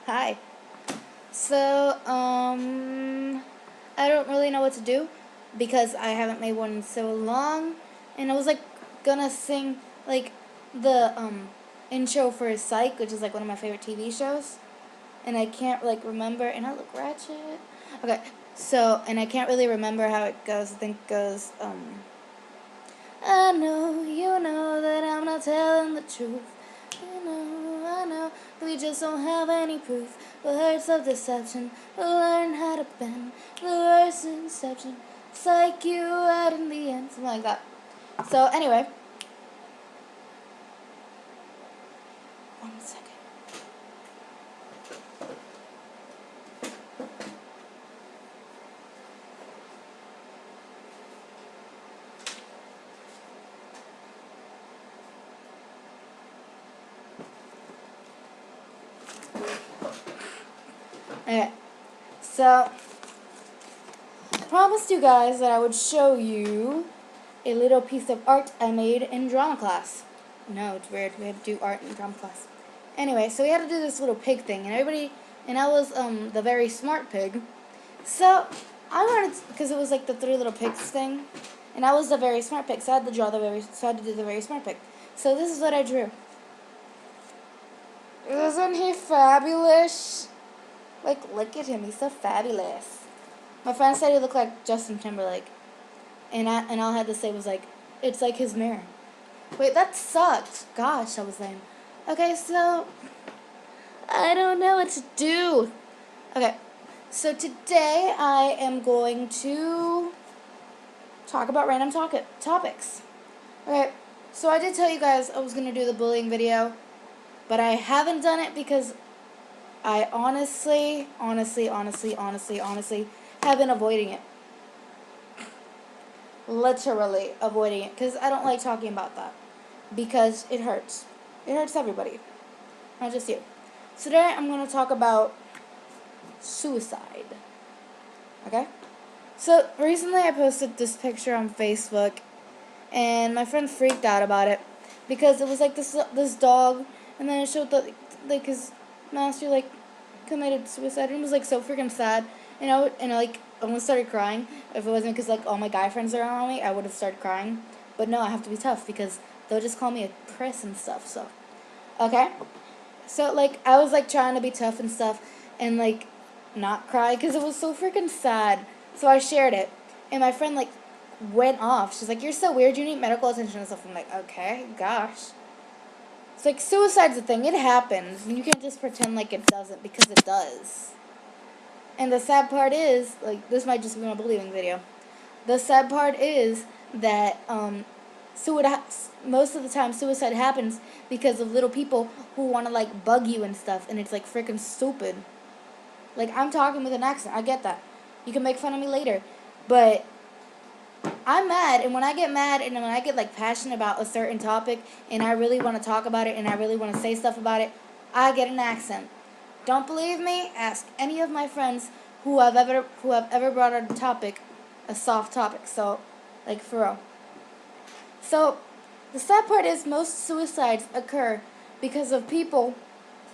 Hi. So, I don't really know what to do because I haven't made one in so long, and I was like gonna sing like the intro for Psych, which is like one of my favorite TV shows, and I can't like remember. And I look ratchet. Okay, so and I can't really remember how it goes. I think it goes I know, you know that I'm not telling the truth. I know, we just don't have any proof. Words of deception, we'll learn how to bend the worst inception. Psych you out in the end, something like that. So anyway, one second. Okay, so I promised you guys that I would show you a little piece of art I made in drama class. No, it's weird. We had to do art in drama class. Anyway, so we had to do this little pig thing, and I was the very smart pig. So I wanted, because it was like the three little pigs thing, and I was the very smart pig, so I had to do the very smart pig. So this is what I drew. Isn't he fabulous? Like, look at him, he's so fabulous. My friend said he looked like Justin Timberlake, and all I had to say was like, it's like his mirror. Wait, that sucked. Gosh, that was lame. Okay, so I don't know what to do. Okay, so today I am going to talk about random topics. Okay, so I did tell you guys I was going to do the bullying video, but I haven't done it because I honestly have been avoiding it. Literally avoiding it because I don't like talking about that because it hurts. It hurts everybody, not just you. So today I'm going to talk about suicide. Okay? So recently I posted this picture on Facebook, and my friend freaked out about it because it was like this dog, and then it showed that like his master like committed suicide, and it was like so freaking sad. And I like almost started crying. If it wasn't because like all my guy friends are around me, I would have started crying. But no, I have to be tough because they'll just call me a priss and stuff. So okay. So like I was like trying to be tough and stuff, and like not cry because it was so freaking sad. So I shared it, and my friend like went off. She's like, "You're so weird. You need medical attention and stuff." I'm like, "Okay, gosh." It's like suicide's a thing. It happens. You can't just pretend like it doesn't because it does. And the sad part is, like, this might just be my bullying video. The sad part is that most of the time suicide happens because of little people who want to like bug you and stuff, and it's like freaking stupid. Like, I'm talking with an accent. I get that. You can make fun of me later, but I'm mad, and when I get mad and when I get like passionate about a certain topic and I really want to talk about it and I really want to say stuff about it, I get an accent. Don't believe me? Ask any of my friends who have ever brought a topic, a soft topic. So, like for real. So, the sad part is most suicides occur because of people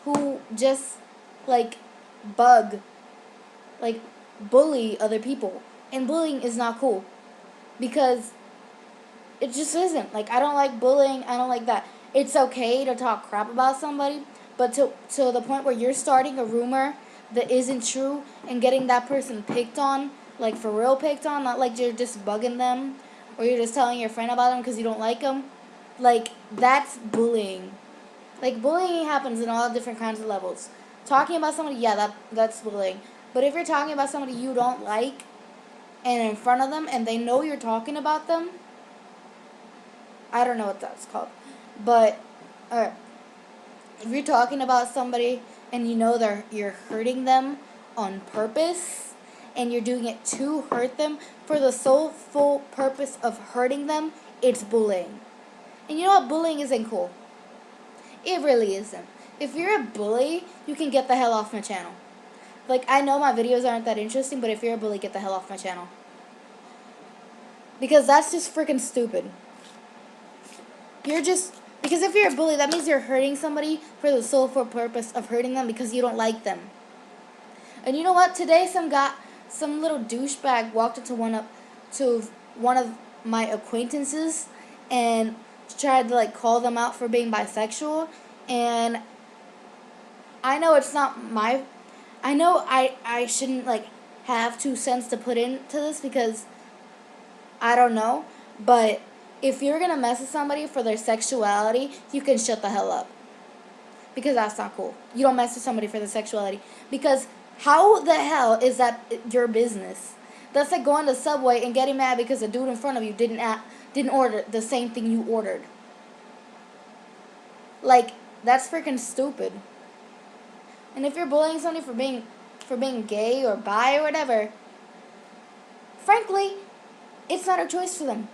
who just like bug, like bully other people, and bullying is not cool because it just isn't. Like, I don't like bullying. I don't like that. It's okay to talk crap about somebody, but to the point where you're starting a rumor that isn't true and getting that person picked on, like for real picked on, not like you're just bugging them or you're just telling your friend about them because you don't like them. Like, that's bullying. Like, bullying happens in all different kinds of levels. Talking about somebody, yeah, that's bullying. But if you're talking about somebody you don't like and in front of them and they know you're talking about them, I don't know what that's called. But if you're talking about somebody and you know you're hurting them on purpose and you're doing it to hurt them for the sole full purpose of hurting them, it's bullying. And you know what? Bullying isn't cool. It really isn't. If you're a bully, you can get the hell off my channel. Like, I know my videos aren't that interesting, but if you're a bully, get the hell off my channel. Because that's just freaking stupid. You're just Because if you're a bully, that means you're hurting somebody for the sole purpose of hurting them because you don't like them. And you know what? Today, some little douchebag walked to one of my acquaintances and tried to like call them out for being bisexual. And I know it's not my. I know I shouldn't like have 2 cents to put into this because I don't know. But if you're gonna mess with somebody for their sexuality, you can shut the hell up. Because that's not cool. You don't mess with somebody for their sexuality. Because how the hell is that your business? That's like going to Subway and getting mad because the dude in front of you didn't order the same thing you ordered. Like, that's freaking stupid. And if you're bullying somebody for being gay or bi or whatever, frankly, it's not a choice for them.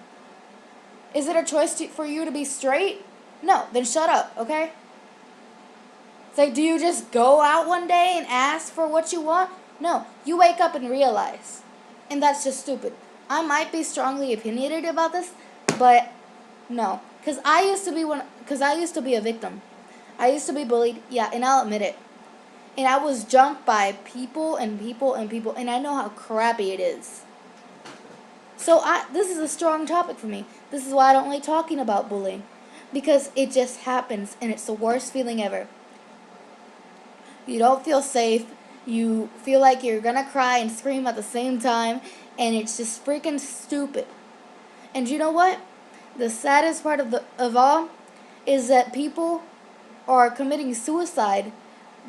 Is it a choice for you to be straight? No, then shut up, okay? It's like, do you just go out one day and ask for what you want? No, you wake up and realize. And that's just stupid. I might be strongly opinionated about this, but no. Because I used to be a victim. I used to be bullied, yeah, and I'll admit it. And I was jumped by people and people and people, and I know how crappy it is. So this is a strong topic for me. This is why I don't like talking about bullying. Because it just happens, and it's the worst feeling ever. You don't feel safe. You feel like you're gonna cry and scream at the same time, and it's just freaking stupid. And you know what? The saddest part of all is that people are committing suicide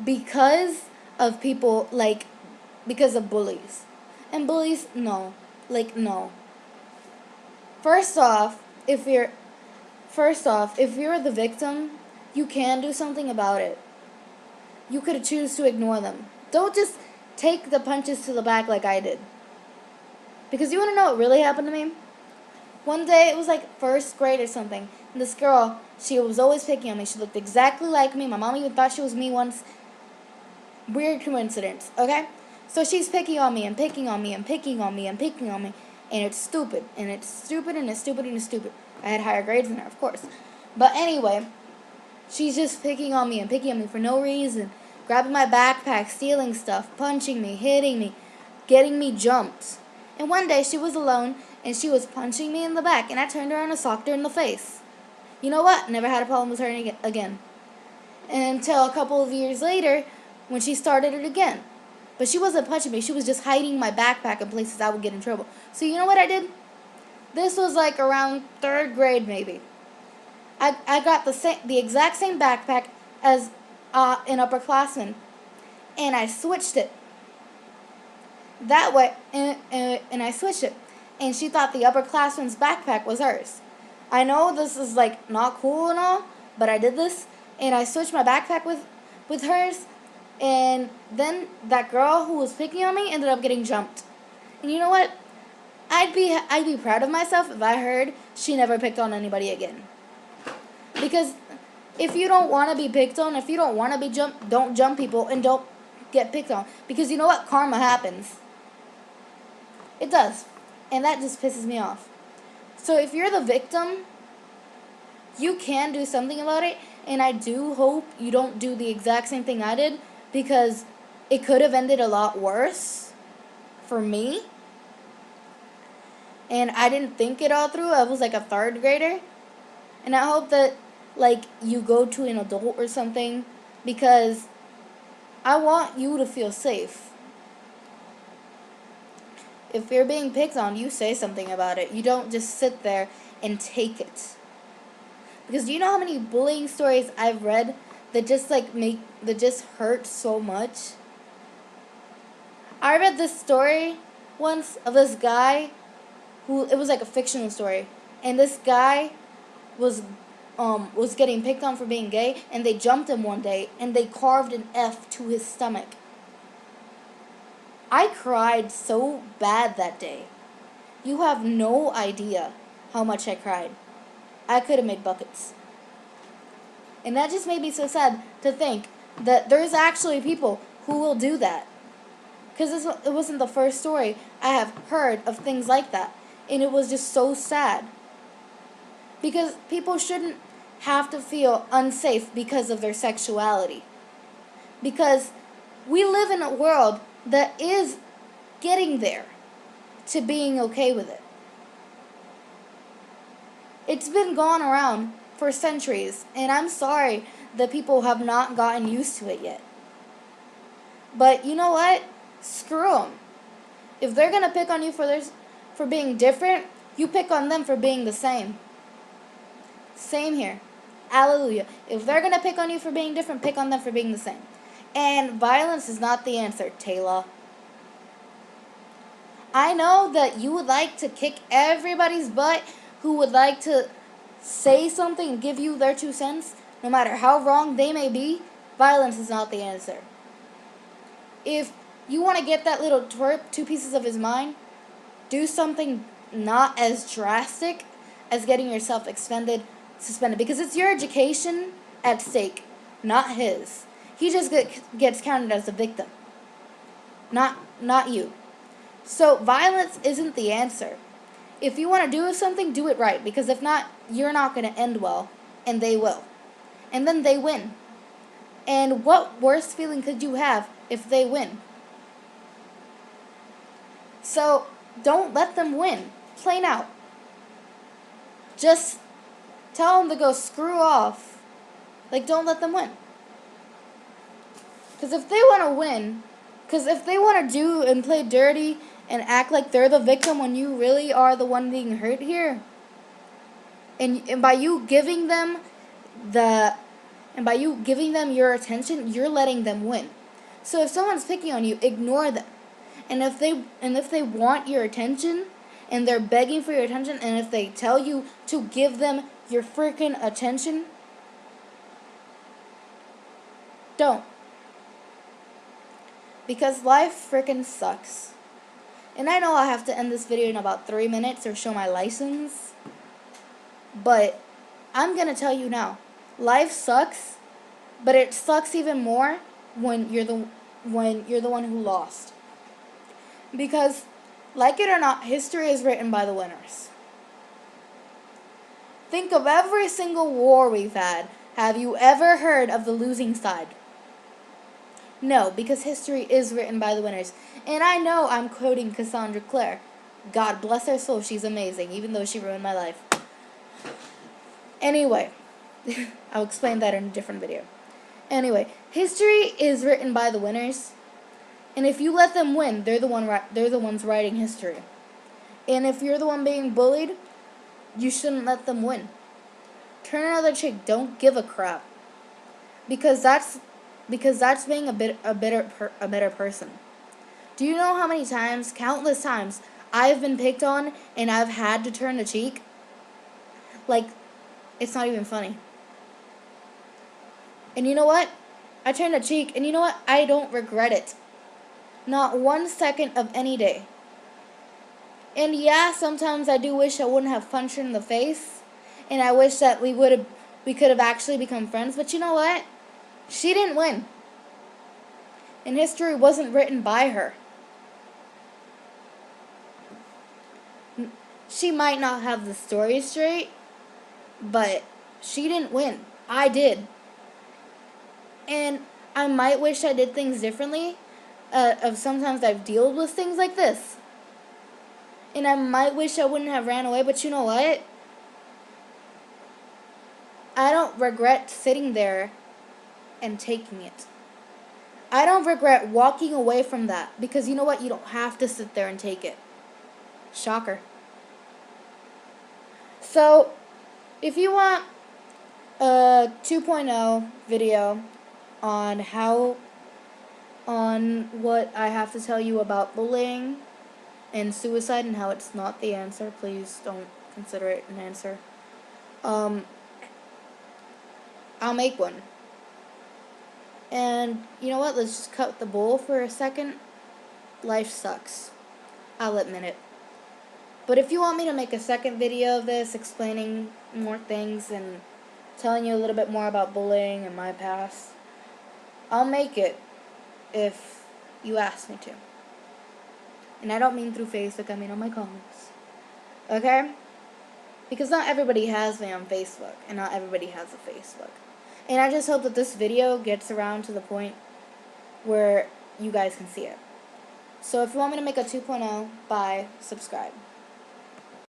because of because of bullies. And bullies, no. No. First off, if you're the victim, you can do something about it. You could choose to ignore them. Don't just take the punches to the back like I did. Because you want to know what really happened to me? One day, it was like first grade or something, and this girl, she was always picking on me. She looked exactly like me. My mom even thought she was me once. Weird coincidence, okay? So she's picking on me and picking on me and picking on me and picking on me, and it's stupid, and it's stupid, and it's stupid, and it's stupid. I had higher grades than her, of course. But anyway, she's just picking on me and picking on me for no reason. Grabbing my backpack, stealing stuff, punching me, hitting me, getting me jumped. And one day she was alone and she was punching me in the back, and I turned around and socked her in the face. You know what? Never had a problem with her again. Until a couple of years later when she started it again. But she wasn't punching me. She was just hiding my backpack in places I would get in trouble. So you know what I did? This was like around 3rd grade maybe. I got the exact same backpack as an upperclassman, and I switched it. That way, and I switched it, and she thought the upperclassman's backpack was hers. I know this is like not cool and all, but I did this, and I switched my backpack with hers, and then that girl who was picking on me ended up getting jumped. And you know what? I'd be proud of myself if I heard she never picked on anybody again. Because if you don't want to be picked on, if you don't want to be jumped, don't jump people and don't get picked on. Because you know what? Karma happens. It does. And that just pisses me off. So if you're the victim, you can do something about it. And I do hope you don't do the exact same thing I did, because it could have ended a lot worse for me. And I didn't think it all through. I was like a 3rd grader. And I hope that you go to an adult or something, because I want you to feel safe. If you're being picked on, you say something about it. You don't just sit there and take it. Because do you know how many bullying stories I've read that just hurt so much? I read this story once of this guy it was like a fictional story, and this guy was getting picked on for being gay, and they jumped him one day, and they carved an F to his stomach. I cried so bad that day. You have no idea how much I cried. I could have made buckets. And that just made me so sad to think that there's actually people who will do that. Because it wasn't the first story I have heard of things like that. And it was just so sad. Because people shouldn't have to feel unsafe because of their sexuality. Because we live in a world that is getting there to being okay with it. It's been going around for centuries, and I'm sorry that people have not gotten used to it yet. But you know what? Screw them. If they're gonna pick on you for being different, you pick on them for being the same. Same here. Hallelujah. If they're gonna pick on you for being different, pick on them for being the same. And violence is not the answer, Taylor. I know that you would like to kick everybody's butt who would like to say something and give you their 2 cents, no matter how wrong they may be. Violence is not the answer. If you want to get that little twerp 2 pieces of his mind, do something not as drastic as getting yourself suspended, because it's your education at stake, not his. He just gets counted as a victim, not you. So violence isn't the answer. If you want to do something, do it right, because if not, you're not going to end well, and they will. And then they win. And what worse feeling could you have if they win? So don't let them win. Plain out. Just tell them to go screw off. Like, don't let them win. Because if they want to win, because if they want to do and play dirty and act like they're the victim when you really are the one being hurt here, and by you giving them your attention, you're letting them win. So if someone's picking on you, ignore them. And if they want your attention and they're begging for your attention, and if they tell you to give them your freaking attention, don't. Because life freaking sucks. And I know I have to end this video in about 3 minutes or show my license, but I'm gonna tell you now, life sucks, but it sucks even more when you're the one who lost. Because, like it or not, history is written by the winners. Think of every single war we've had. Have you ever heard of the losing side? No, because history is written by the winners. And I know I'm quoting Cassandra Clare. God bless her soul, she's amazing, even though she ruined my life. Anyway, I'll explain that in a different video. Anyway, history is written by the winners. And if you let them win, they're the ones writing history. And if you're the one being bullied, you shouldn't let them win. Turn another cheek. Don't give a crap. Because that's being a better person. Do you know how many times, countless times, I've been picked on and I've had to turn the cheek? Like, it's not even funny. And you know what? I turned the cheek, and you know what? I don't regret it. Not 1 second of any day. And yeah, sometimes I do wish I wouldn't have punched her in the face, and I wish that we could have actually become friends. But you know what? She didn't win. And history wasn't written by her. She might not have the story straight, but she didn't win. I did. And I might wish I did things differently. Of sometimes I've dealt with things like this. And I might wish I wouldn't have ran away, but you know what? I don't regret sitting there and taking it. I don't regret walking away from that, because you know what? You don't have to sit there and take it. Shocker. So, if you want a 2.0 video on what I have to tell you about bullying and suicide and how it's not the answer, please don't consider it an answer. I'll make one. And you know what? Let's just cut the bull for a second. Life sucks. I'll admit it. But if you want me to make a second video of this, explaining more things and telling you a little bit more about bullying and my past, I'll make it if you ask me to. And I don't mean through Facebook, I mean on my comments. Okay? Because not everybody has me on Facebook, and not everybody has a Facebook. And I just hope that this video gets around to the point where you guys can see it. So if you want me to make a 2.0, bye, subscribe.